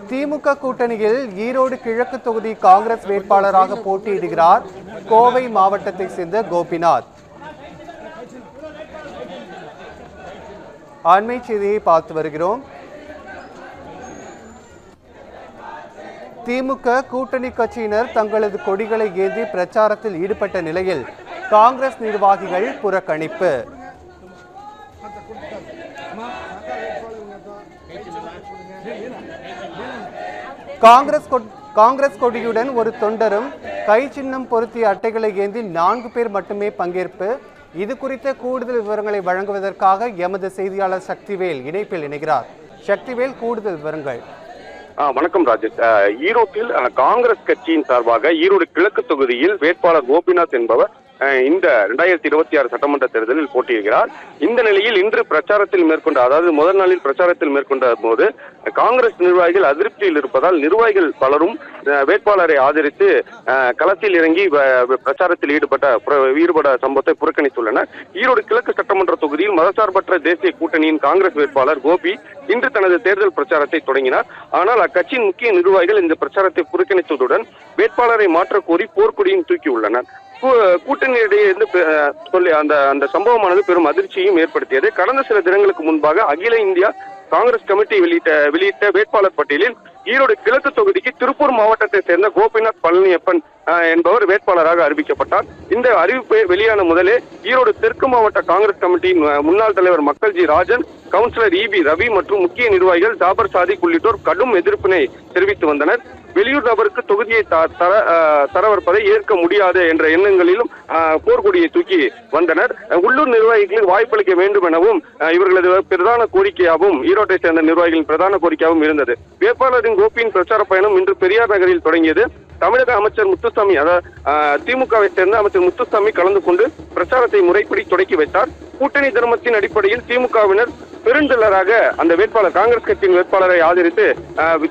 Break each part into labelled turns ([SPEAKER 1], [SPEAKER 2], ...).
[SPEAKER 1] திமுக கூட்டணியில் ஈரோடு கிழக்கு தொகுதி காங்கிரஸ் வேட்பாளராக போட்டியிடுகிறார் கோவை மாவட்டத்தை சேர்ந்த கோபிநாத். அண்மை செய்தியை பார்த்து வருகிறோம். திமுக கூட்டணி கட்சியினர் தங்களது கொடிகளை ஏந்தி பிரச்சாரத்தில் ஈடுபட்ட நிலையில் காங்கிரஸ் நிர்வாகிகள் புறக்கணிப்பு. காங்கிரஸ் கொடியுடன் ஒரு தொண்டரும் கை சின்னம் பொருத்திய அட்டைகளை ஏந்தி 4 பேர் மட்டுமே பங்கேற்பு. இது குறித்த கூடுதல் விவரங்களை வழங்குவதற்காக எமது செய்தியாளர் சக்திவேல் இணைப்பில் இணைகிறார். சக்திவேல், கூடுதல் விவரங்கள்.
[SPEAKER 2] வணக்கம் ராஜேஷ். ஈரோட்டில் காங்கிரஸ் கட்சியின் சார்பாக ஈரோடு கிழக்கு தொகுதியில் வேட்பாளர் கோபிநாத் என்பவர் இந்த 2026 சட்டமன்ற தேர்தலில் போட்டியிடுகிறார். இந்த நிலையில் இன்று பிரச்சாரத்தில் மேற்கொண்ட, அதாவது முதல் நாளில் பிரச்சாரத்தில் மேற்கொண்ட போது காங்கிரஸ் நிர்வாகிகள் அதிருப்தியில் இருப்பதால் நிர்வாகிகள் பலரும் வேட்பாளரை ஆதரித்து களத்தில் இறங்கி பிரச்சாரத்தில் ஈடுபட சம்பவத்தை புறக்கணித்துள்ளனர். ஈரோடு கிழக்கு சட்டமன்ற தொகுதியில் மதசார்பற்ற தேசிய கூட்டணியின் காங்கிரஸ் வேட்பாளர் கோபி இன்று தனது தேர்தல் பிரச்சாரத்தை தொடங்கினார். ஆனால் அக்கட்சியின் முக்கிய நிர்வாகிகள் இந்த பிரச்சாரத்தை புறக்கணித்ததுடன் வேட்பாளரை மாற்ற கோரி போர்க்கொடியும் தூக்கியுள்ளனர். கூட்டணியிடையே சொல்லி அந்த சம்பவமானது பெரும் அதிர்ச்சியையும் ஏற்படுத்தியது. கடந்த சில தினங்களுக்கு முன்பாக அகில இந்தியா காங்கிரஸ் கமிட்டி வெளியிட்ட வேட்பாளர் பட்டியலில் ஈரோடு கிழக்கு தொகுதிக்கு திருப்பூர் மாவட்டத்தை சேர்ந்த கோபிநாத் பழனியப்பன் என்பவர் வேட்பாளராக அறிவிக்கப்பட்டார். இந்த அறிவிப்பு வெளியான முதலே ஈரோடு தெற்கு மாவட்ட காங்கிரஸ் கமிட்டியின் முன்னாள் தலைவர் மக்கள்ஜி ராஜன், கவுன்சிலர் EB ரவி மற்றும் முக்கிய நிர்வாகிகள் ஜாபர் சாதிக் உள்ளிட்டோர் கடும் எதிர்ப்பினை தெரிவித்து வந்தனர். வெளியூர் நபருக்கு தொகுதியை தரவற்பதை ஏற்க முடியாது என்ற எண்ணங்களிலும் போர்க்கொடியை தூக்கி வந்தனர். உள்ளூர் நிர்வாகிகளுக்கு வாய்ப்பளிக்க வேண்டும் எனவும் இவர்களது பிரதான கோரிக்கையாகவும் ஈரோட்டை சேர்ந்த நிர்வாகிகளின் பிரதான கோரிக்கையாகவும் இருந்தது. வேட்பாளரின் கோபியின் பிரச்சார பயணம் இன்று பெரியார் நகரில் தொடங்கியது. தமிழக அமைச்சர் முத்துசாமி, அதாவது திமுகவை சேர்ந்த அமைச்சர் முத்துசாமி கலந்து கொண்டு பிரச்சாரத்தை முறைப்படி தொடக்கி வைத்தார். கூட்டணி தர்மத்தின் அடிப்படையில் திமுகவினர் பெருந்திரளாக அந்த வேட்பாளர் காங்கிரஸ் கட்சியின் வேட்பாளரை ஆதரித்து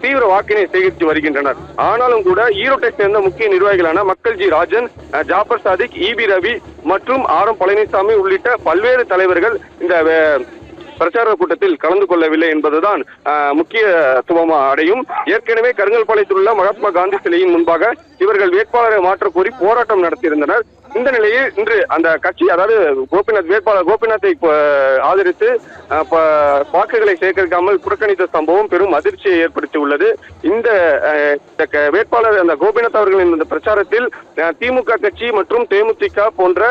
[SPEAKER 2] தீவிர வாக்கினை சேகரித்து வருகின்றனர். ஆனாலும் கூட ஈரோட்டை சேர்ந்த முக்கிய நிர்வாகிகளான மக்கள்ஜி ராஜன், ஜாபர் சாதிக், EB ரவி மற்றும் RM பழனிசாமி உள்ளிட்ட பல்வேறு தலைவர்கள் இந்த பிரச்சார கூட்டத்தில் கலந்து கொள்ளவில்லை என்பதுதான் முக்கியத்துவம் அடையும். ஏற்கனவே கருங்கல்பாளையத்தில் உள்ள மகாத்மா காந்தி சிலையின் முன்பாக இவர்கள் வேட்பாளரை மாற்ற கோரி போராட்டம் நடத்தியிருந்தனர். இந்த நிலையில் இன்று அந்த கட்சி, அதாவது வேட்பாளர் கோபிநாத்தை ஆதரித்து வாக்குகளை சேகரிக்காமல் புறக்கணித்த சம்பவம் பெரும் அதிர்ச்சியை ஏற்படுத்தி உள்ளது. இந்த வேட்பாளர் அந்த கோபிநாத் அவர்களின் இந்த பிரச்சாரத்தில் திமுக கட்சி மற்றும் தேமுதிக போன்ற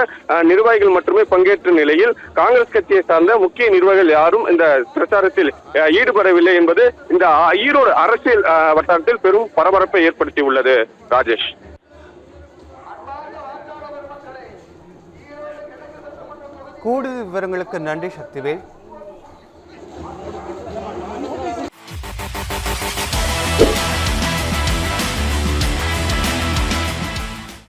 [SPEAKER 2] நிர்வாகிகள் மட்டுமே பங்கேற்ற நிலையில் காங்கிரஸ் கட்சியை சார்ந்த முக்கிய நிர்வாகிகள் யாரும் இந்த பிரச்சாரத்தில் ஈடுபடவில்லை என்பது இந்த ஈரோடு அரசியல் வட்டாரத்தில் பெரும் பரபரப்பை ஏற்படுத்தி உள்ளது. ராஜேஷ்,
[SPEAKER 1] கூடுதல் விவரங்களுக்கு நன்றி சக்திவேல்.